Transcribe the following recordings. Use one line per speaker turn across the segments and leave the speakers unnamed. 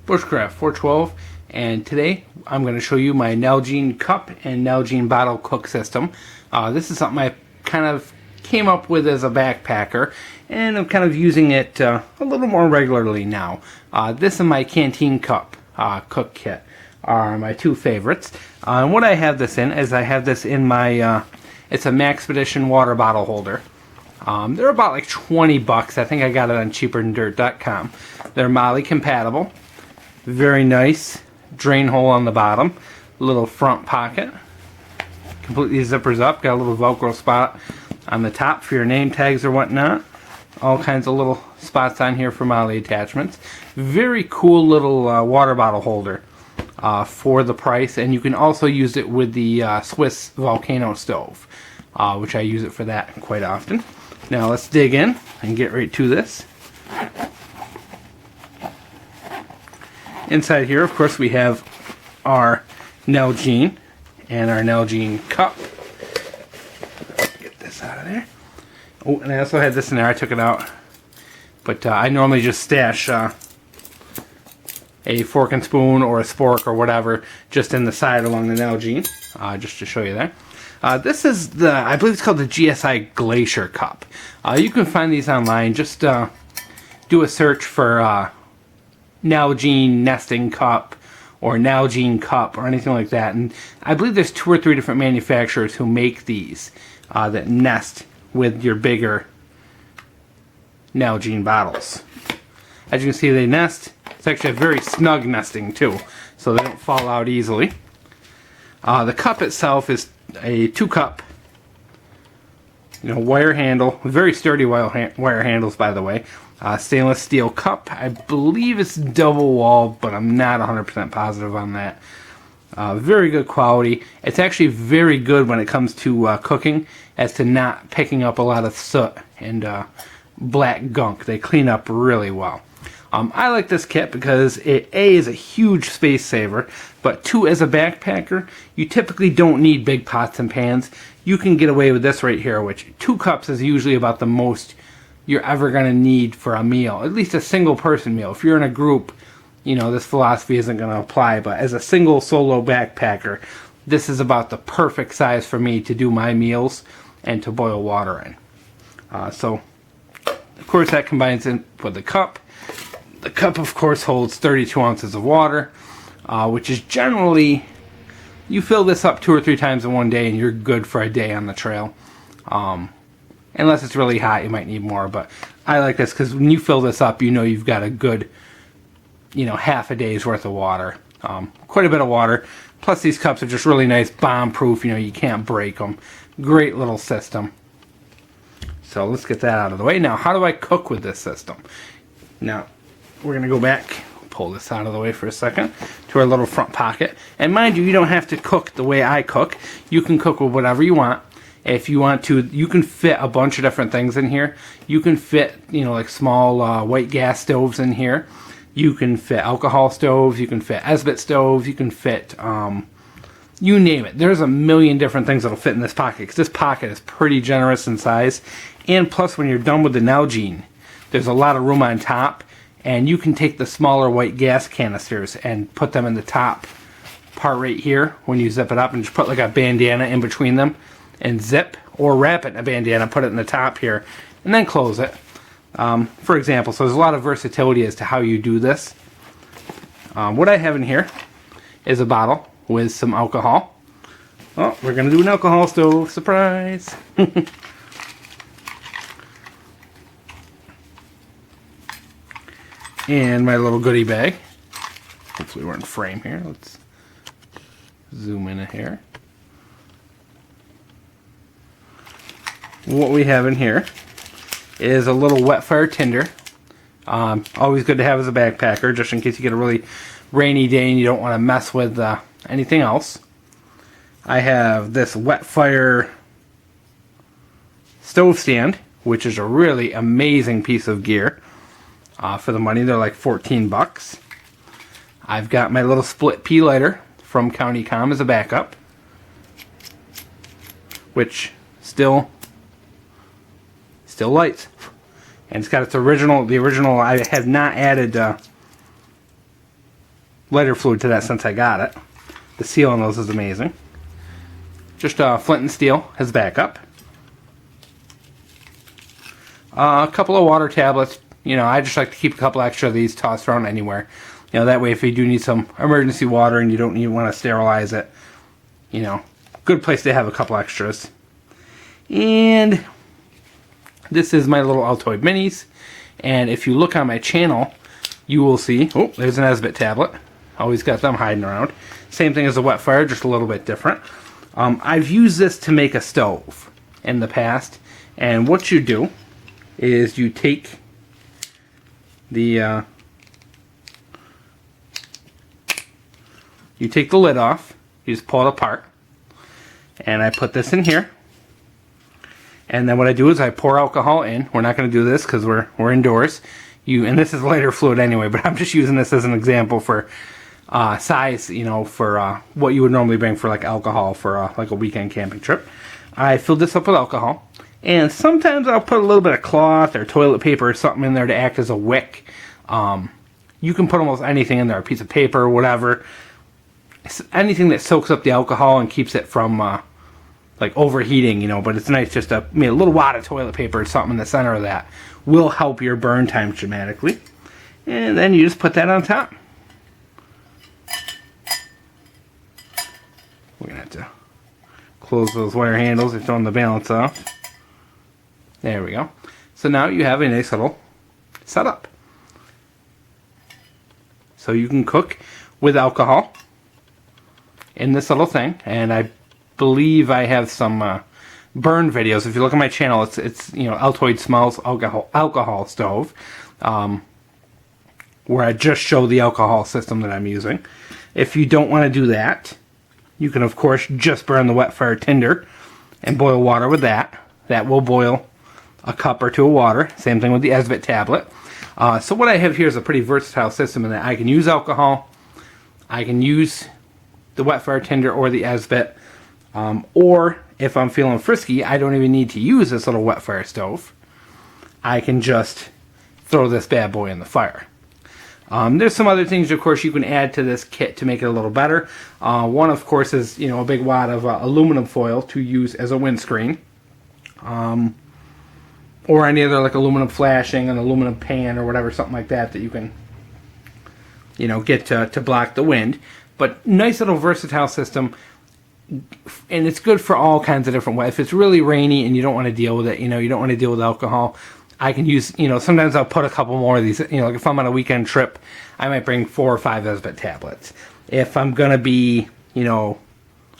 Bushcraft 412, and today I'm going to show you my Nalgene cup and Nalgene bottle cook system. This is something I kind of came up with as a backpacker, and I'm kind of using it a little more regularly now. This and my canteen cup cook kit are my two favorites. And what I have this in is I have this in my, it's a maxpedition water bottle holder. They're about like 20 bucks. I think I got it on cheaperthandirt.com. They're MOLLE compatible. Very nice drain hole on the bottom. Little front pocket. Completely zippers up. Got a little Velcro spot on the top for your name tags or whatnot. All kinds of little spots on here for MOLLE attachments. Very cool little water bottle holder for the price. And you can also use it with the Swiss volcano stove, which I use it for that quite often. Now let's dig in and get right to this. Inside here, of course, we have our Nalgene and our Nalgene cup. Get this out of there. Oh, and I also had this in there. I took it out. But I normally just stash a fork and spoon or a spork or whatever just in the side along the Nalgene, just to show you that. This is the, I believe it's called the Gsi Glacier Cup. You can find these online. Just do a search for Nalgene nesting cup or Nalgene cup or anything like that. And I believe there's 2 or 3 different manufacturers who make these that nest with your bigger Nalgene bottles. As you can see, they nest. It's actually a very snug nesting too, so they don't fall out easily. The cup itself is a 2-cup, wire handle, very sturdy wire handles, by the way. Stainless steel cup. I believe it's double walled, but I'm not 100% positive on that. Very good quality. It's actually very good when it comes to cooking, as to not picking up a lot of soot and black gunk. They clean up really well. I like this kit because it, A, is a huge space saver, but 2, as a backpacker, you typically don't need big pots and pans. You can get away with this right here, which 2 cups is usually about the most you're ever going to need for a meal, at least a single person meal. If you're in a group, this philosophy isn't going to apply, but as a single solo backpacker, this is about the perfect size for me to do my meals and to boil water in. So, of course, that combines in with the cup. The cup, of course, holds 32 ounces of water, which is generally, you fill this up 2 or 3 times in one day and you're good for a day on the trail. Unless it's really hot, you might need more, but I like this because when you fill this up, you've got a good, half a day's worth of water. Quite a bit of water. Plus, these cups are just really nice, bomb-proof. You can't break them. Great little system. So let's get that out of the way. Now, how do I cook with this system? Now, we're going to go back, pull this out of the way for a second, to our little front pocket. And mind you, you don't have to cook the way I cook. You can cook with whatever you want. If you want to, you can fit a bunch of different things in here. You can fit, like small white gas stoves in here. You can fit alcohol stoves. You can fit esbit stoves. You can fit, you name it. There's a million different things that'll fit in this pocket, because this pocket is pretty generous in size. And plus, when you're done with the Nalgene, there's a lot of room on top, and you can take the smaller white gas canisters and put them in the top part right here when you zip it up, and just put like a bandana in between them and zip, or wrap it in a bandana, put it in the top here, and then close it. For example, so there's a lot of versatility as to how you do this. What I have in here is a bottle with some alcohol. Oh, we're going to do an alcohol stove. Surprise! And my little goodie bag. Hopefully we're in frame here. Let's zoom in here. What we have in here is a little wetfire tinder. Always good to have as a backpacker, just in case you get a really rainy day and you don't want to mess with anything else. I have this wetfire stove stand, which is a really amazing piece of gear. For the money, they're like 14 bucks. I've got my little split pea lighter from County Com as a backup, which still lights. And it's got its original, I have not added lighter fluid to that since I got it. The seal on those is amazing. Just flint and steel as backup. A couple of water tablets. You know, I just like to keep a couple extra of these tossed around anywhere. You know, that way if you do need some emergency water and you don't even want to sterilize it, you know, good place to have a couple extras. And this is my little Altoid minis. And if you look on my channel, you will see, oh, there's an esbit tablet. Always got them hiding around. Same thing as a wetfire, just a little bit different. I've used this to make a stove in the past. And what you do is you take the lid off, you just pull it apart, and I put this in here, and then what I do is I pour alcohol in. We're not going to do this because we're indoors. And this is lighter fluid anyway, but I'm just using this as an example for size, you know, for what you would normally bring for like alcohol for like a weekend camping trip. I filled this up with alcohol. And sometimes I'll put a little bit of cloth or toilet paper or something in there to act as a wick. You can put almost anything in there, a piece of paper, whatever. Anything that soaks up the alcohol and keeps it from like overheating, you know. But it's nice just a little wad of toilet paper or something in the center of that will help your burn time dramatically. And then you just put that on top. We're going to have to close those wire handles if throwing the balance off. There we go. So now you have a nice little setup. So you can cook with alcohol in this little thing, and I believe I have some burn videos. If you look at my channel, it's you know, Altoid Smells alcohol stove, where I just show the alcohol system that I'm using. If you don't want to do that, you can of course just burn the wetfire tinder and boil water with that. That will boil a cup or two of water. Same thing with the esbit tablet. So what I have here is a pretty versatile system in that I can use alcohol, I can use the wetfire tinder or the esbit, or if I'm feeling frisky, I don't even need to use this little wetfire stove. I can just throw this bad boy in the fire. There's some other things, of course, you can add to this kit to make it a little better. One, of course, is, you know, a big wad of aluminum foil to use as a windscreen. Or any other like aluminum flashing, an aluminum pan or whatever, something like that you can, you know, get to block the wind. But nice little versatile system, and it's good for all kinds of different ways. If it's really rainy and you don't want to deal with it, you know, you don't want to deal with alcohol, I can use, you know, sometimes I'll put a couple more of these, you know, like if I'm on a weekend trip, I might bring 4 or 5 esbit tablets. If I'm going to be, you know,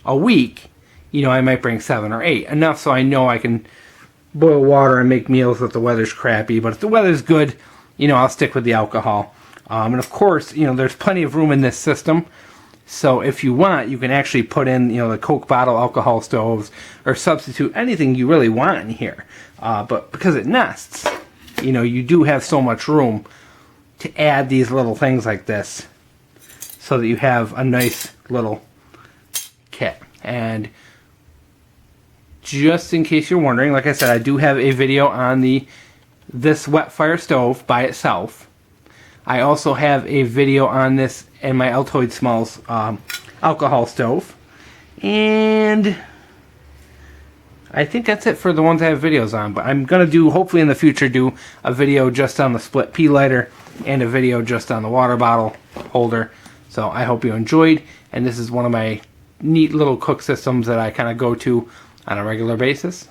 a week, you know, I might bring 7 or 8. Enough so I know I can boil water and make meals if the weather's crappy. But if the weather's good, you know, I'll stick with the alcohol. And of course, you know, there's plenty of room in this system. So if you want, you can actually put in, you know, the Coke bottle alcohol stoves or substitute anything you really want in here. But because it nests, you know, you do have so much room to add these little things like this so that you have a nice little kit. And just in case you're wondering, like I said, I do have a video on this wetfire stove by itself. I also have a video on this and my Altoid Smells alcohol stove. And I think that's it for the ones I have videos on. But I'm going to do, hopefully in the future, do a video just on the split pea lighter and a video just on the water bottle holder. So I hope you enjoyed. And this is one of my neat little cook systems that I kind of go to on a regular basis.